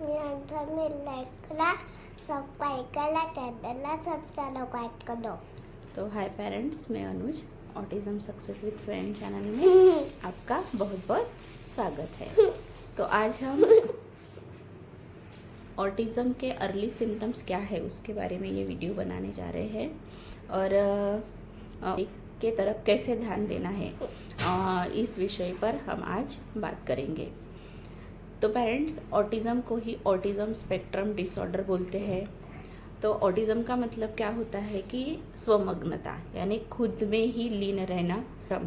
मी अंथरने लाईकला सबस्क्राईबला चॅनलला सबस्क्राईब करो। तो हाय पेरेंट्स, मैं अनुज ऑटिज्म सक्सेस विद स्वयं चैनल में आपका बहुत बहुत स्वागत है। तो आज हम ऑटिज्म के अर्ली सिम्टम्स क्या है उसके बारे में ये वीडियो बनाने जा रहे हैं और के तरफ कैसे ध्यान देना है इस विषय पर हम आज बात करेंगे। तो पेरेंट्स, ऑटिज्म को ही ऑटिज्म स्पेक्ट्रम डिसऑर्डर बोलते हैं। तो ऑटिज्म का मतलब क्या होता है कि स्वमग्नता, यानी खुद में ही लीन रहना।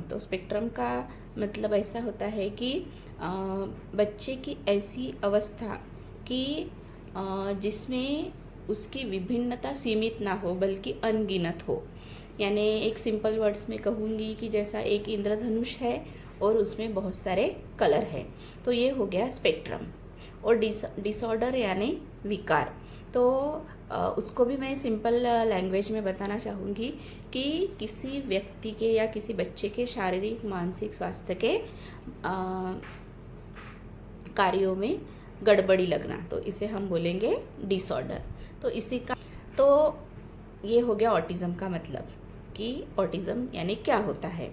तो स्पेक्ट्रम का मतलब ऐसा होता है कि बच्चे की ऐसी अवस्था कि जिसमें उसकी विभिन्नता सीमित ना हो बल्कि अनगिनत हो। यानी एक सिंपल वर्ड्स में कहूँगी कि जैसा एक इंद्रधनुष है और उसमें बहुत सारे कलर है, तो ये हो गया स्पेक्ट्रम। और डिसऑर्डर यानी विकार, तो उसको भी मैं सिंपल लैंग्वेज में बताना चाहूँगी कि किसी व्यक्ति के या किसी बच्चे के शारीरिक मानसिक स्वास्थ्य के कार्यों में गड़बड़ी लगना, तो इसे हम बोलेंगे डिसऑर्डर। तो इसी का तो ये हो गया ऑटिज्म का मतलब कि ऑटिज्म यानी क्या होता है।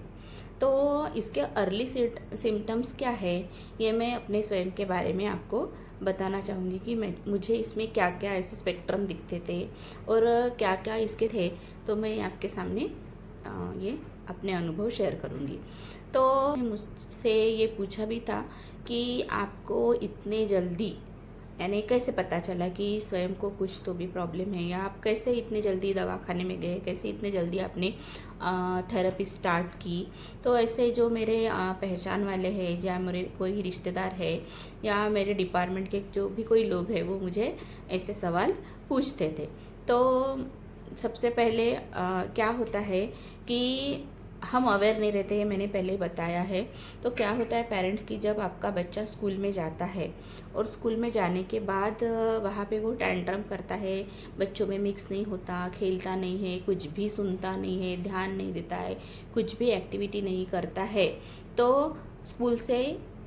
तो इसके अर्ली सिम्टम्स क्या है, ये मैं अपने स्वयं के बारे में आपको बताना चाहूँगी कि मुझे इसमें क्या क्या ऐसे स्पेक्ट्रम दिखते थे और क्या क्या इसके थे। तो मैं आपके सामने ये अपने अनुभव शेयर करूँगी। तो मुझसे ये पूछा भी था कि आपको इतने जल्दी, यानी कैसे पता चला कि स्वयं को कुछ तो भी प्रॉब्लम है, या आप कैसे इतने जल्दी दवाखाने में गए, कैसे इतने जल्दी आपने थेरेपी स्टार्ट की। तो ऐसे जो मेरे पहचान वाले हैं या मेरे कोई रिश्तेदार है या मेरे डिपार्टमेंट के जो भी कोई लोग हैं, वो मुझे ऐसे सवाल पूछते थे। तो सबसे पहले क्या होता है कि हम अवेयर नहीं रहते हैं, मैंने पहले बताया है। तो क्या होता है पेरेंट्स की, जब आपका बच्चा स्कूल में जाता है और स्कूल में जाने के बाद वहाँ पे वो टैंट्रम करता है, बच्चों में मिक्स नहीं होता, खेलता नहीं है, कुछ भी सुनता नहीं है, ध्यान नहीं देता है, कुछ भी एक्टिविटी नहीं करता है, तो स्कूल से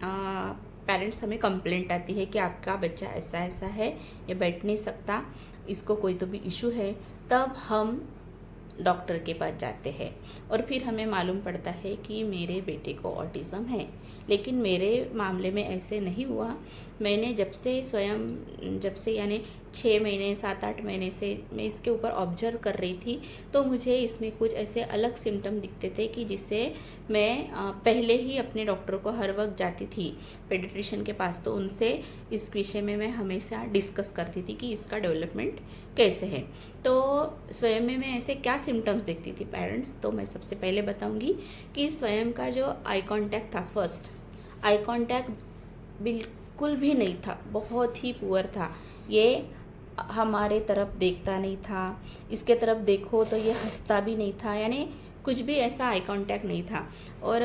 पेरेंट्स हमें कंप्लेंट आती है कि आपका बच्चा ऐसा ऐसा है, ये बैठ नहीं सकता, इसको कोई तो भी इशू है। तब हम डॉक्टर के पास जाते हैं और फिर हमें मालूम पड़ता है कि मेरे बेटे को ऑटिज्म है। लेकिन मेरे मामले में ऐसे नहीं हुआ। मैंने जब से यानी 6 महीने 7-8 महीने से मैं इसके ऊपर ऑब्जर्व कर रही थी, तो मुझे इसमें कुछ ऐसे अलग सिम्टम दिखते थे कि जिससे मैं पहले ही अपने डॉक्टर को हर वक्त जाती थी, पेडिट्रिशियन के पास। तो उनसे इस विषय में मैं हमेशा डिस्कस करती थी कि इसका डेवलपमेंट कैसे है। तो स्वयं में मैं ऐसे क्या सिम्टम्स देखती थी पेरेंट्स, तो मैं सबसे पहले बताऊंगी कि स्वयं का जो आई कांटेक्ट था, फर्स्ट आई कांटेक्ट बिल्कुल भी नहीं था, बहुत ही पुअर था। ये हमारे तरफ देखता नहीं था, इसके तरफ देखो तो ये हंसता भी नहीं था, यानी कुछ भी ऐसा आई कांटेक्ट नहीं था। और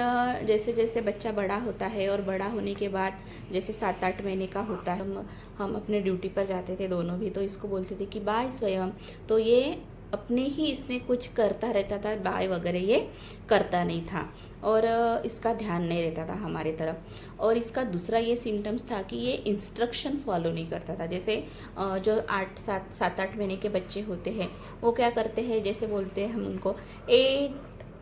जैसे जैसे बच्चा बड़ा होता है और बड़ा होने के बाद जैसे 7-8 महीने का होता है, हम अपने ड्यूटी पर जाते थे दोनों भी, तो इसको बोलते थे कि बाय स्वयं, तो ये अपने ही इसमें कुछ करता रहता था, बाय वगैरह ये करता नहीं था और इसका ध्यान नहीं रहता था हमारे तरफ। और इसका दूसरा ये सिम्टम्स था कि ये इंस्ट्रक्शन फॉलो नहीं करता था। जैसे जो 7-8 महीने के बच्चे होते हैं, वो क्या करते हैं, जैसे बोलते हैं हम उनको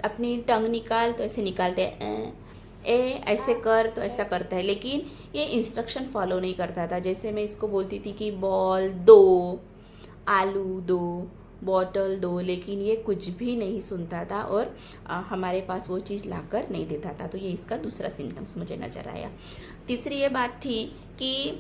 अपनी टंग निकाल, तो ऐसे निकालते हैं, ऐसे कर तो ऐसा करता है, लेकिन ये इंस्ट्रक्शन फॉलो नहीं करता था। जैसे मैं इसको बोलती थी कि बॉल दो, आलू दो, बॉटल दो, लेकिन ये कुछ भी नहीं सुनता था और हमारे पास वो चीज़ लाकर नहीं देता था। तो ये इसका दूसरा सिम्टम्स मुझे नज़र आया। तीसरी ये बात थी कि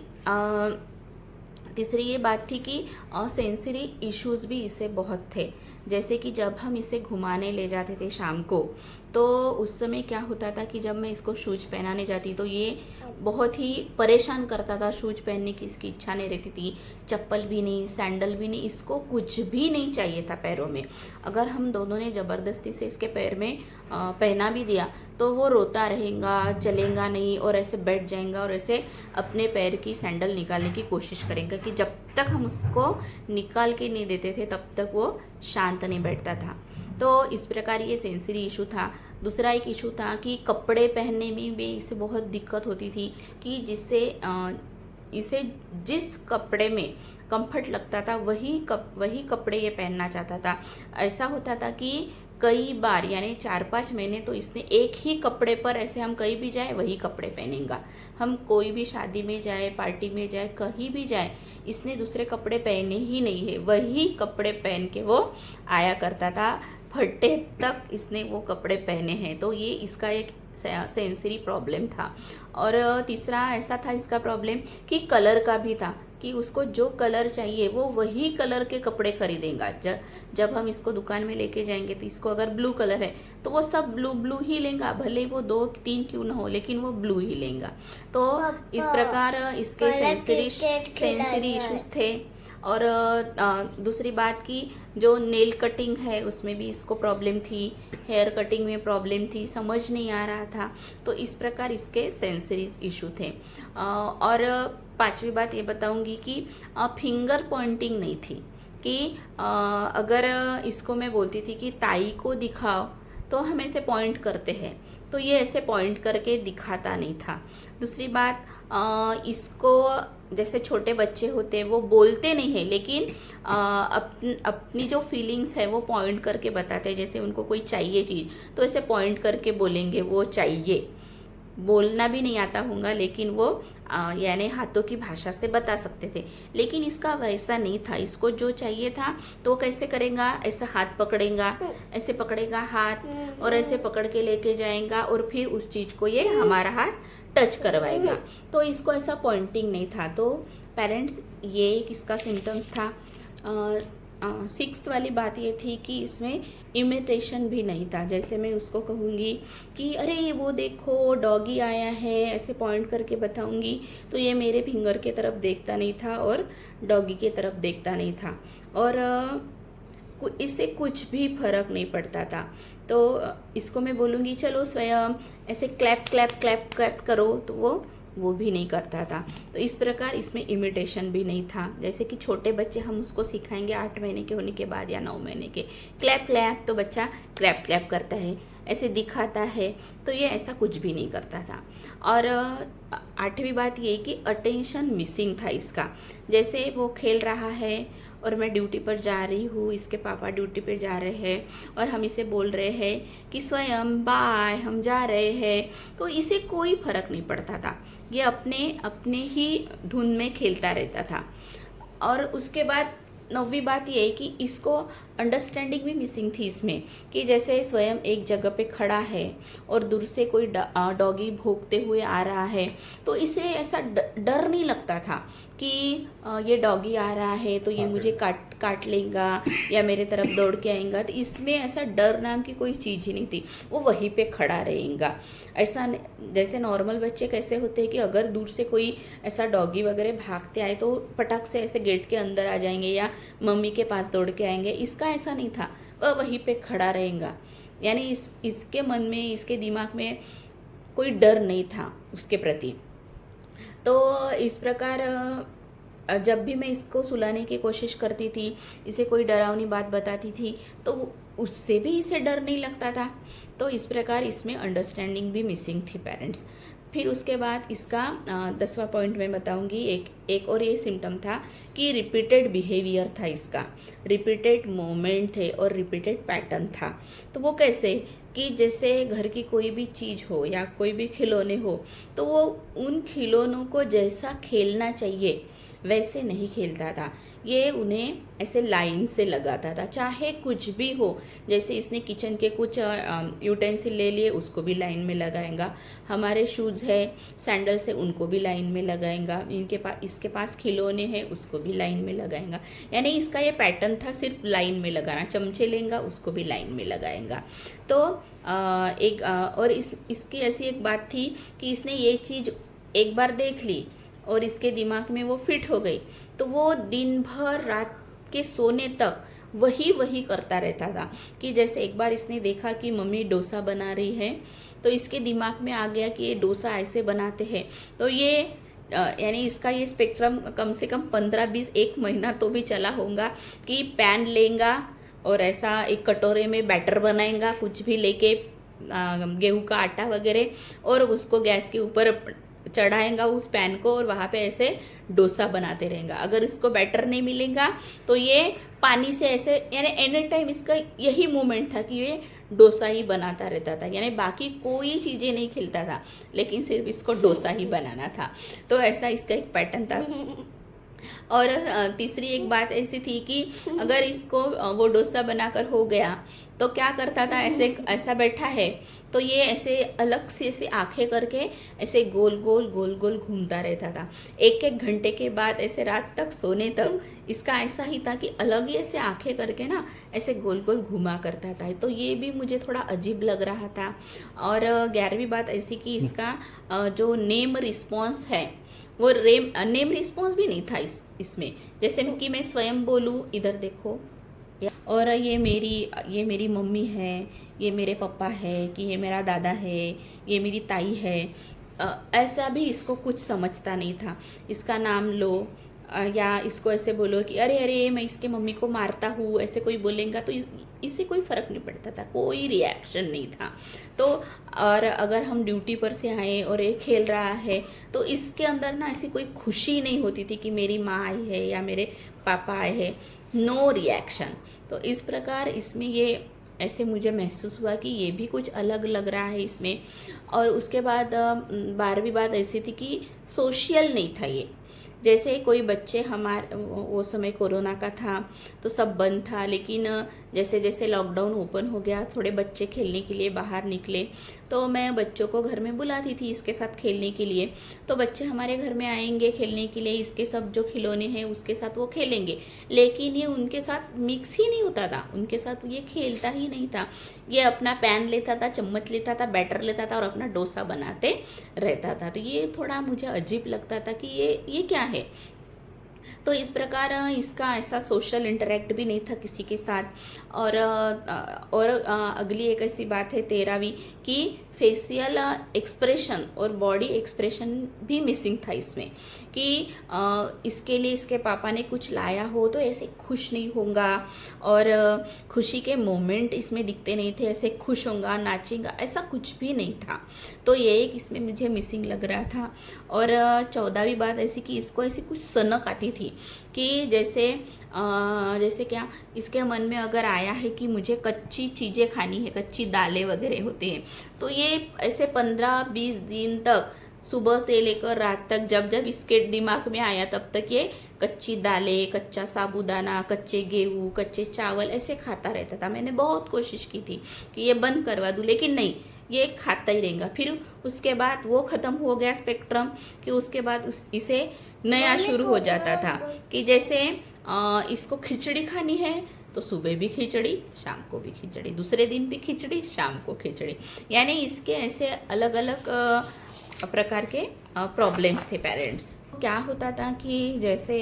सेंसरी इश्यूज़ भी इसे बहुत थे। जैसे कि जब हम इसे घुमाने ले जाते थे शाम को, तो उस समय क्या होता था कि जब मैं इसको शूज पहनाने जाती तो ये बहुत ही परेशान करता था। शूज पहनने की इसकी इच्छा नहीं रहती थी, चप्पल भी नहीं, सैंडल भी नहीं, इसको कुछ भी नहीं चाहिए था पैरों में। अगर हम दोनों ने ज़बरदस्ती से इसके पैर में पहना भी दिया तो वो रोता रहेगा, चलेगा नहीं और ऐसे बैठ जाएगा और ऐसे अपने पैर की सैंडल निकालने की कोशिश करेगा कि जब तक हम उसको निकाल के नहीं देते थे तब तक वो शांत नहीं बैठता था। तो इस प्रकार ये सेंसरी इशू था। दूसरा एक इशू था कि कपड़े पहनने में भी इसे बहुत दिक्कत होती थी कि जिससे इसे जिस कपड़े में कंफर्ट लगता था वही कपड़े ये पहनना चाहता था। ऐसा होता था कि कई बार यानी 4-5 महीने तो इसने एक ही कपड़े पर, ऐसे हम कहीं भी जाए वही कपड़े पहनेगा, हम कोई भी शादी में जाए, पार्टी में जाए, कहीं भी जाए, इसने दूसरे कपड़े पहने ही नहीं है, वही कपड़े पहन के वो आया करता था। फटे तक इसने वो कपड़े पहने हैं। तो ये इसका एक सेंसरी प्रॉब्लम था। और तीसरा ऐसा था इसका प्रॉब्लम कि कलर का भी था, कि उसको जो कलर चाहिए वो वही कलर के कपड़े खरीदेगा। जब हम इसको दुकान में लेके जाएंगे तो इसको अगर ब्लू कलर है तो वो सब ब्लू ही लेगा, भले वो 2-3 क्यों ना हो, लेकिन वो ब्लू ही लेगा। तो इस प्रकार इसके सेंसरी इश्यूज थे। और दूसरी बात की जो नेल कटिंग है उसमें भी इसको प्रॉब्लम थी, हेयर कटिंग में प्रॉब्लम थी, समझ नहीं आ रहा था। तो इस प्रकार इसके सेंसरी इशू थे। और पांचवी बात ये बताऊंगी कि फिंगर पॉइंटिंग नहीं थी, कि अगर इसको मैं बोलती थी कि ताई को दिखाओ तो हम ऐसे पॉइंट करते हैं, तो ये ऐसे पॉइंट करके दिखाता नहीं था। दूसरी बात, इसको जैसे छोटे बच्चे होते हैं वो बोलते नहीं है, लेकिन अपनी जो फीलिंग्स है वो पॉइंट करके बताते हैं। जैसे उनको कोई चाहिए चीज़ तो ऐसे पॉइंट करके बोलेंगे वो चाहिए। बोलना भी नहीं आता होगा लेकिन वो यानी हाथों की भाषा से बता सकते थे। लेकिन इसका वैसा नहीं था, इसको जो चाहिए था तो कैसे करेगा, ऐसे हाथ पकड़ेगा, ऐसे पकड़ेगा हाथ और ऐसे पकड़ के लेके जाएगा और फिर उस चीज़ को ये हमारा हाथ टच करवाएगा। तो इसको ऐसा पॉइंटिंग नहीं था। तो पेरेंट्स ये एक इसका सिम्टम्स था। 6th वाली बात ये थी कि इसमें इमिटेशन भी नहीं था। जैसे मैं उसको कहूँगी कि अरे ये वो देखो डॉगी आया है, ऐसे पॉइंट करके बताऊँगी तो ये मेरे फिंगर के तरफ देखता नहीं था और डॉगी के तरफ देखता नहीं था, और इससे कुछ भी फर्क नहीं पड़ता था। तो इसको मैं बोलूँगी चलो स्वयं ऐसे क्लैप क्लैप क्लैप क्लैप करो, तो वो भी नहीं करता था। तो इस प्रकार इसमें इमिटेशन भी नहीं था। जैसे कि छोटे बच्चे हम उसको सिखाएंगे 8 महीने के होने के बाद या 9 महीने के, क्लैप क्लैप, तो बच्चा क्लैप क्लैप करता है, ऐसे दिखाता है। तो ये ऐसा कुछ भी नहीं करता था। और 8वीं बात ये कि अटेंशन मिसिंग था इसका। जैसे वो खेल रहा है और मैं ड्यूटी पर जा रही हूँ, इसके पापा ड्यूटी पर जा रहे हैं और हम इसे बोल रहे हैं कि स्वयं बाय हम जा रहे हैं, तो इसे कोई फर्क नहीं पड़ता था। ये अपने ही धुन में खेलता रहता था। और उसके बाद 9वीं बात ये है कि इसको अंडरस्टैंडिंग भी मिसिंग थी इसमें, कि जैसे स्वयं एक जगह पे खड़ा है और दूर से कोई डॉगी भौंकते हुए आ रहा है तो इसे ऐसा डर नहीं लगता था कि ये डॉगी आ रहा है तो ये मुझे काट लेगा या मेरे तरफ दौड़ के आएगा। तो इसमें ऐसा डर नाम की कोई चीज़ ही नहीं थी, वो वहीं पे खड़ा रहेगा। ऐसा जैसे नॉर्मल बच्चे कैसे होते हैं कि अगर दूर से कोई ऐसा डॉगी वगैरह भागते आए तो पटक से ऐसे गेट के अंदर आ जाएंगे या मम्मी के पास दौड़ के आएंगे। इसका ऐसा नहीं था, वह वहीं पे खड़ा रहेगा। यानी इसके मन में, इसके दिमाग में कोई डर नहीं था उसके प्रति। तो इस प्रकार जब भी मैं इसको सुलाने की कोशिश करती थी, इसे कोई डरावनी बात बताती थी तो उससे भी इसे डर नहीं लगता था। तो इस प्रकार इसमें अंडरस्टैंडिंग भी मिसिंग थी पेरेंट्स। फिर उसके बाद इसका 10वां पॉइंट मैं बताऊंगी। एक और ये सिम्टम था कि रिपीटेड बिहेवियर था इसका, रिपीटेड मोमेंट है और रिपीटेड पैटर्न था। तो वो कैसे कि जैसे घर की कोई भी चीज़ हो या कोई भी खिलौने हो तो वो उन खिलौनों को जैसा खेलना चाहिए वैसे नहीं खेलता था। ये उन्हें ऐसे लाइन से लगाता था, चाहे कुछ भी हो। जैसे इसने किचन के कुछ यूटेंसिल ले लिए, उसको भी लाइन में लगाएगा। हमारे शूज़ है, सैंडल्स है, उनको भी लाइन में लगाएगा। इसके पास खिलौने हैं, उसको भी लाइन में लगाएगा। यानी इसका ये पैटर्न था सिर्फ लाइन में लगाना। चमचे लेगा, उसको भी लाइन में लगाएगा। तो और इसकी ऐसी एक बात थी कि इसने ये चीज़ एक बार देख ली और इसके दिमाग में वो फिट हो गई तो वो दिन भर रात के सोने तक वही करता रहता था। कि जैसे एक बार इसने देखा कि मम्मी डोसा बना रही है तो इसके दिमाग में आ गया कि ये डोसा ऐसे बनाते हैं। तो ये यानी इसका ये स्पेक्ट्रम कम से कम 15-20 1 महीना तो भी चला होगा कि पैन लेगा और ऐसा एक कटोरे में बैटर बनाएगा, कुछ भी लेके गेहूं का आटा वगैरह, और उसको गैस के ऊपर चढ़ाएगा उस पैन को और वहाँ पे ऐसे डोसा बनाते रहेगा। अगर इसको बैटर नहीं मिलेगा तो ये पानी से ऐसे, यानी एनी टाइम इसका यही मूवमेंट था कि ये डोसा ही बनाता रहता था, यानी बाकी कोई चीज़ें नहीं खिलता था, लेकिन सिर्फ इसको डोसा ही बनाना था। तो ऐसा इसका एक पैटर्न था। और तीसरी एक बात ऐसी थी कि अगर इसको वो डोसा बनाकर हो गया तो क्या करता था, ऐसा बैठा है तो ये ऐसे अलग से ऐसे आंखें करके ऐसे गोल गोल घूमता रहता था। एक एक घंटे के बाद ऐसे रात तक सोने तक इसका ऐसा ही था कि अलग ही ऐसे आंखें करके ना ऐसे गोल गोल घूमा करता था। तो ये भी मुझे थोड़ा अजीब लग रहा था। और 11वीं बात ऐसी कि इसका जो नेम रिस्पॉन्स है वो नेम रिस्पॉन्स भी नहीं था इसमें। जैसे कि मैं स्वयं बोलूँ, इधर देखो, और ये मेरी मम्मी है, ये मेरे पापा है, कि ये मेरा दादा है, ये मेरी ताई है, ऐसा भी इसको कुछ समझता नहीं था। इसका नाम लो या इसको ऐसे बोलो कि अरे अरे मैं इसके मम्मी को मारता हूँ, ऐसे कोई बोलेगा तो इससे कोई फ़र्क नहीं पड़ता था, कोई रिएक्शन नहीं था। तो और अगर हम ड्यूटी पर से आए और ये खेल रहा है तो इसके अंदर ना ऐसी कोई खुशी नहीं होती थी कि मेरी माँ आई है या मेरे पापा आए हैं, नो रिएक्शन। तो इस प्रकार इसमें ये ऐसे मुझे महसूस हुआ कि ये भी कुछ अलग लग रहा है इसमें। और उसके बाद 12वीं बात ऐसी थी कि सोशल नहीं था ये। जैसे कोई बच्चे हमारे, वो समय कोरोना का था तो सब बंद था, लेकिन जैसे जैसे लॉकडाउन ओपन हो गया थोड़े बच्चे खेलने के लिए बाहर निकले, तो मैं बच्चों को घर में बुलाती थी इसके साथ खेलने के लिए। तो बच्चे हमारे घर में आएंगे खेलने के लिए, इसके सब जो खिलौने हैं उसके साथ वो खेलेंगे, लेकिन ये उनके साथ मिक्स ही नहीं होता था, उनके साथ ये खेलता ही नहीं था। ये अपना पैन लेता था, चम्मच लेता था, बैटर लेता था और अपना डोसा बनाते रहता था। तो ये थोड़ा मुझे अजीब लगता था कि ये क्या है। तो इस प्रकार इसका ऐसा सोशल इंटरेक्ट भी नहीं था किसी के साथ। और अगली एक ऐसी बात है 13वीं कि फेशियल एक्सप्रेशन और बॉडी एक्सप्रेशन भी मिसिंग था इसमें, कि इसके लिए इसके पापा ने कुछ लाया हो तो ऐसे खुश नहीं होगा, और खुशी के मोमेंट इसमें दिखते नहीं थे, ऐसे खुश होगा नाचेगा ऐसा कुछ भी नहीं था। तो ये एक इसमें मुझे मिसिंग लग रहा था। और 14वीं बात ऐसी कि इसको ऐसी कुछ सनक आती थी कि जैसे क्या इसके मन में अगर आया है कि मुझे कच्ची चीज़ें खानी है, कच्ची दालें वगैरह होते हैं, तो ये ऐसे 15-20 दिन तक सुबह से लेकर रात तक जब जब इसके दिमाग में आया तब तक ये कच्ची दालें, कच्चा साबूदाना, कच्चे गेहूँ, कच्चे चावल ऐसे खाता रहता था। मैंने बहुत कोशिश की थी कि ये बंद करवा दूँ, लेकिन नहीं, ये खाता ही रहेगा। फिर उसके बाद वो ख़त्म हो गया स्पेक्ट्रम, कि उसके बाद इसे नया शुरू हो जाता था कि जैसे इसको खिचड़ी खानी है तो सुबह भी खिचड़ी, शाम को भी खिचड़ी, दूसरे दिन भी खिचड़ी, शाम को खिचड़ी, यानी इसके ऐसे अलग अलग प्रकार के प्रॉब्लम्स थे पेरेंट्स। क्या होता था कि जैसे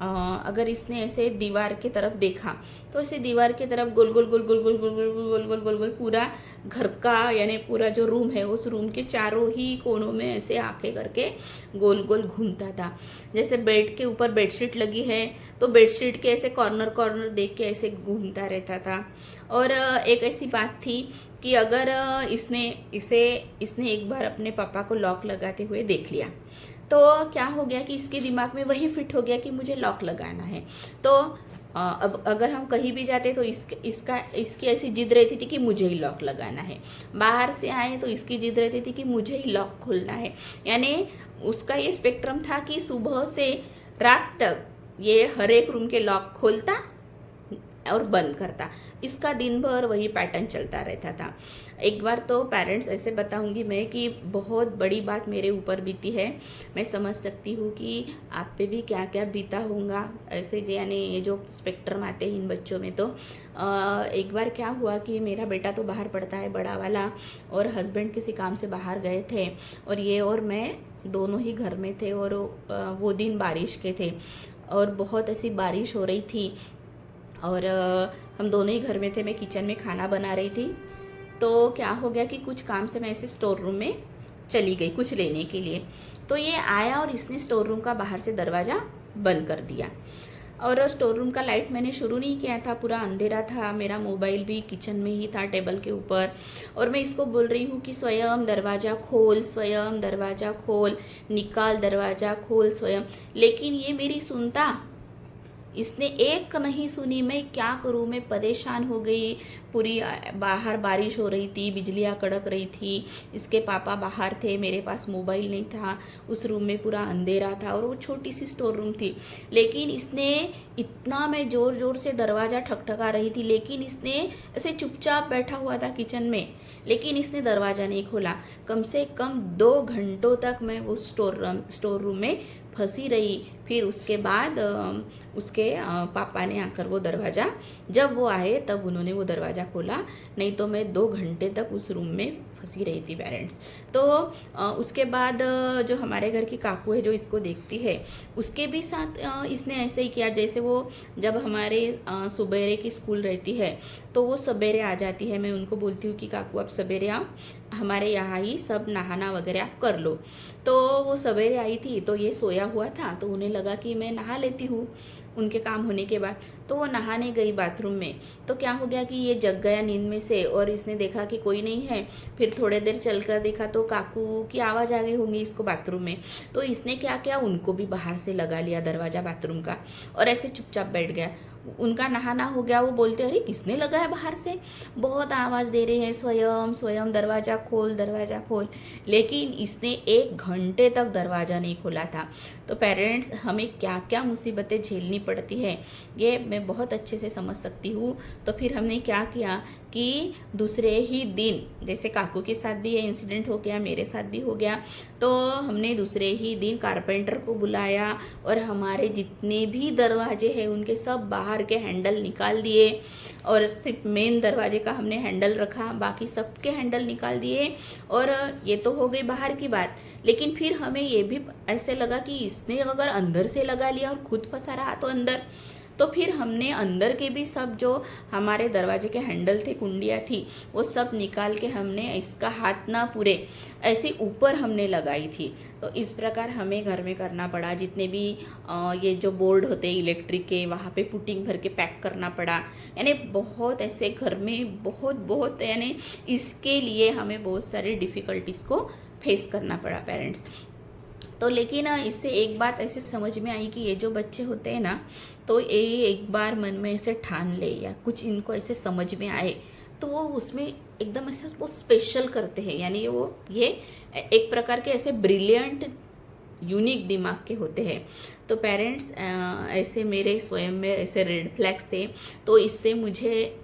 अगर इसने ऐसे दीवार की तरफ देखा तो ऐसे दीवार की तरफ गोल गोल गोल गोल गोल गोल गोल गोल गोल गोल गोल पूरा घर का, यानी पूरा जो रूम है उस रूम के चारों ही कोनों में ऐसे आंखें करके गोल गोल घूमता था। जैसे बेड के ऊपर बेडशीट लगी है तो बेडशीट के ऐसे कॉर्नर कॉर्नर देख के ऐसे घूमता रहता था। और एक ऐसी बात थी कि अगर इसने एक बार अपने पापा को लॉक लगाते हुए देख लिया तो क्या हो गया कि इसके दिमाग में वही फिट हो गया कि मुझे लॉक लगाना है। तो अब अगर हम कहीं भी जाते तो इसकी ऐसी जिद रहती थी कि मुझे ही लॉक लगाना है। बाहर से आए तो इसकी जिद रहती थी कि मुझे ही लॉक खोलना है। यानी उसका ये स्पेक्ट्रम था कि सुबह से रात तक ये हर एक रूम के लॉक खोलता और बंद करता, इसका दिन भर वही पैटर्न चलता रहता था। एक बार तो पेरेंट्स ऐसे बताऊंगी मैं कि बहुत बड़ी बात मेरे ऊपर बीती है, मैं समझ सकती हूँ कि आप पे भी क्या क्या बीता होगा ऐसे, यानी ये जो स्पेक्ट्रम आते हैं इन बच्चों में। तो एक बार क्या हुआ कि मेरा बेटा तो बाहर पढ़ता है बड़ा वाला, और हस्बैंड किसी काम से बाहर गए थे और ये और मैं दोनों ही घर में थे, और वो दिन बारिश के थे और बहुत ऐसी बारिश हो रही थी और हम दोनों ही घर में थे। मैं किचन में खाना बना रही थी तो क्या हो गया कि कुछ काम से मैं ऐसे स्टोर रूम में चली गई कुछ लेने के लिए। तो ये आया और इसने स्टोर रूम का बाहर से दरवाज़ा बंद कर दिया। और स्टोर रूम का लाइट मैंने शुरू नहीं किया था, पूरा अंधेरा था, मेरा मोबाइल भी किचन में ही था टेबल के ऊपर, और मैं इसको बोल रही हूँ कि स्वयं दरवाज़ा खोल, स्वयं दरवाज़ा खोल, निकाल दरवाज़ा खोल स्वयं, लेकिन ये मेरी सुनता, इसने एक नहीं सुनी। मैं क्या करूँ, मैं परेशान हो गई। पूरी बाहर बारिश हो रही थी, बिजलियाँ कड़क रही थी, इसके पापा बाहर थे, मेरे पास मोबाइल नहीं था, उस रूम में पूरा अंधेरा था और वो छोटी सी स्टोर रूम थी। लेकिन इसने इतना, मैं ज़ोर ज़ोर से दरवाज़ा ठकठका रही थी, लेकिन इसने ऐसे चुपचाप बैठा हुआ था किचन में, लेकिन इसने दरवाज़ा नहीं खोला। कम से कम 2 घंटों तक मैं उस स्टोर रूम में फंसी रही। फिर उसके बाद उसके पापा ने आकर वो दरवाज़ा, जब वो आए तब उन्होंने वो दरवाज़ा खोला, नहीं तो मैं 2 घंटे तक उस रूम में फंसी रही थी पेरेंट्स। तो उसके बाद जो हमारे घर की काकू है जो इसको देखती है, उसके भी साथ इसने ऐसे ही किया। जैसे वो जब हमारे सुबेरे की स्कूल रहती है तो वो सवेरे आ जाती है, मैं उनको बोलती हूँ कि काकू आप सवेरे आओ, हमारे यहाँ ही सब नहाना वगैरह आप कर लो। तो वो सवेरे आई थी, तो ये सोया हुआ था, तो उन्हें लगा कि मैं नहा लेती हूँ उनके काम होने के बाद। तो वो नहाने गई बाथरूम में, तो क्या हो गया कि ये जग गया नींद में से, और इसने देखा कि कोई नहीं है। फिर थोड़े देर चलकर देखा तो काकू की आवाज़ आ गई होंगी इसको बाथरूम में। तो इसने क्या किया, उनको भी बाहर से लगा लिया दरवाज़ा बाथरूम का, और ऐसे चुपचाप बैठ गया। उनका नहाना हो गया, वो बोलते अरे किसने लगाया बाहर से, बहुत आवाज़ दे रहे हैं, स्वयं स्वयं दरवाज़ा खोल, दरवाज़ा खोल, लेकिन इसने 1 घंटे तक दरवाज़ा नहीं खोला था। तो पेरेंट्स, हमें क्या क्या मुसीबतें झेलनी पड़ती है ये मैं बहुत अच्छे से समझ सकती हूँ। तो फिर हमने क्या किया कि दूसरे ही दिन, जैसे काकू के साथ भी ये इंसिडेंट हो गया, मेरे साथ भी हो गया, तो हमने दूसरे ही दिन कारपेंटर को बुलाया और हमारे जितने भी दरवाजे हैं उनके सब बाहर के हैंडल निकाल दिए, और सिर्फ मेन दरवाजे का हमने हैंडल रखा, बाकी सबके हैंडल निकाल दिए। और ये तो हो गई बाहर की बात, लेकिन फिर हमें ये भी ऐसे लगा कि इसने अगर अंदर से लगा लिया और खुद फंसा रहा तो अंदर, तो फिर हमने अंदर के भी सब जो हमारे दरवाजे के हैंडल थे, कुंडियाँ थी, वो सब निकाल के हमने इसका हाथ ना पूरे ऐसे ऊपर हमने लगाई थी। तो इस प्रकार हमें घर में करना पड़ा। जितने भी ये जो बोर्ड होते हैं इलेक्ट्रिक के, वहाँ पे पुटिंग भर के पैक करना पड़ा। यानी बहुत ऐसे घर में बहुत यानी इसके लिए हमें बहुत सारी डिफ़िकल्टीज़ को फेस करना पड़ा पेरेंट्स। तो लेकिन इससे एक बात ऐसे समझ में आई कि ये जो बच्चे होते हैं ना, तो ये एक बार मन में ऐसे ठान ले या कुछ इनको ऐसे समझ में आए तो वो उसमें एकदम ऐसा वो स्पेशल करते हैं। यानी वो ये एक प्रकार के ऐसे ब्रिलियंट यूनिक दिमाग के होते हैं। तो पेरेंट्स, ऐसे मेरे स्वयं में ऐसे रेड फ्लैग्स थे, तो इससे मुझे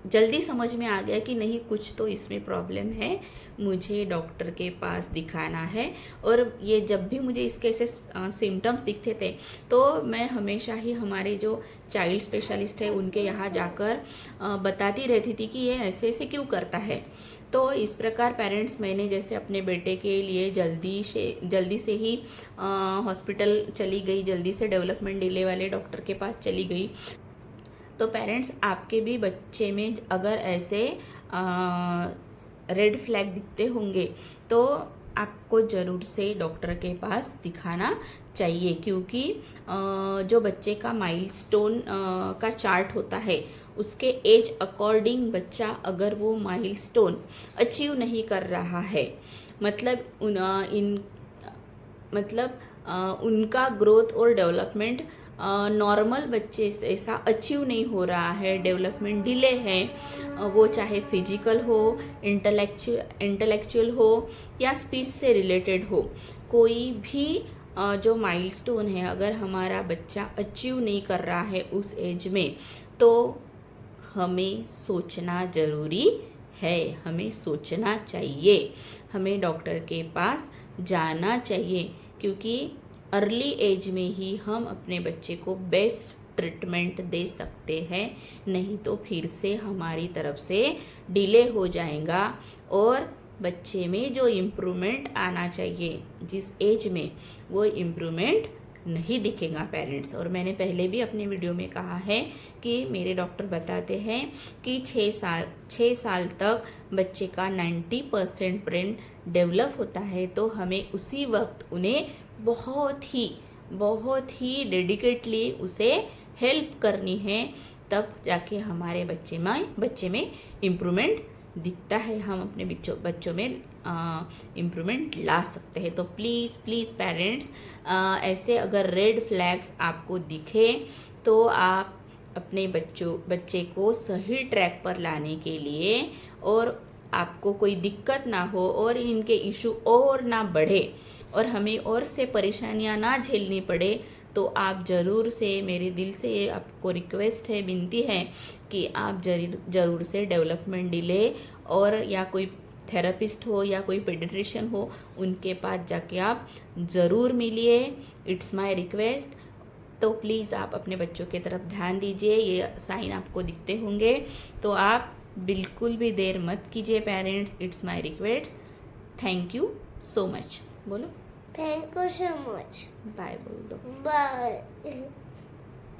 जल्दी समझ में आ गया कि नहीं, कुछ तो इसमें प्रॉब्लम है, मुझे डॉक्टर के पास दिखाना है। और ये जब भी मुझे इसके ऐसे सिम्टम्स दिखते थे तो मैं हमेशा ही हमारे जो चाइल्ड स्पेशलिस्ट है उनके यहाँ जाकर बताती रहती थी कि ये ऐसे ऐसे क्यों करता है। तो इस प्रकार पेरेंट्स, मैंने जैसे अपने बेटे के लिए जल्दी से ही हॉस्पिटल चली गई, जल्दी से डेवलपमेंट डिले वाले डॉक्टर के पास चली गई। तो पेरेंट्स, आपके भी बच्चे में अगर ऐसे रेड फ्लैग दिखते होंगे तो आपको ज़रूर से डॉक्टर के पास दिखाना चाहिए, क्योंकि जो बच्चे का माइलस्टोन का चार्ट होता है उसके एज अकॉर्डिंग बच्चा अगर वो माइलस्टोन अचीव नहीं कर रहा है, मतलब उनका ग्रोथ और डेवलपमेंट नॉर्मल बच्चे से ऐसा अचीव नहीं हो रहा है, डेवलपमेंट डिले है, वो चाहे फिजिकल हो, इंटेलेक्चुअल हो या स्पीच से रिलेटेड हो, कोई भी जो माइलस्टोन है अगर हमारा बच्चा अचीव नहीं कर रहा है उस एज में, तो हमें सोचना ज़रूरी है, हमें सोचना चाहिए, हमें डॉक्टर के पास जाना चाहिए, क्योंकि अर्ली एज में ही हम अपने बच्चे को बेस्ट ट्रीटमेंट दे सकते हैं, नहीं तो फिर से हमारी तरफ से डिले हो जाएगा और बच्चे में जो इम्प्रूवमेंट आना चाहिए जिस एज में, वो इम्प्रूवमेंट नहीं दिखेगा पेरेंट्स। और मैंने पहले भी अपने वीडियो में कहा है कि मेरे डॉक्टर बताते हैं कि 6 साल तक बच्चे का 90% ब्रेन डेवलप होता है, तो हमें उसी वक्त उन्हें बहुत ही डेडिकेटली उसे हेल्प करनी है, तब जाके हमारे बच्चे में इम्प्रूवमेंट दिखता है, हम अपने बच्चों में इम्प्रूवमेंट ला सकते हैं। तो प्लीज़ पेरेंट्स, ऐसे अगर रेड फ्लैग्स आपको दिखे तो आप अपने बच्चे को सही ट्रैक पर लाने के लिए और आपको कोई दिक्कत ना हो और इनके इशू और ना बढ़े और हमें और से परेशानियां ना झेलनी पड़े, तो आप ज़रूर से, मेरे दिल से आपको रिक्वेस्ट है, विनती है कि आप ज़रूर से डेवलपमेंट डिले और या कोई थेरेपिस्ट हो या कोई पेडिट्रिशियन हो, उनके पास जाके आप ज़रूर मिलिए। It's my request. तो प्लीज़ आप अपने बच्चों की तरफ ध्यान दीजिए, ये साइन आपको दिखते होंगे तो आप बिल्कुल भी देर मत कीजिए parents. It's my request. Thank you so much. बोलो thank you so much. Bye बोल दो। बाय।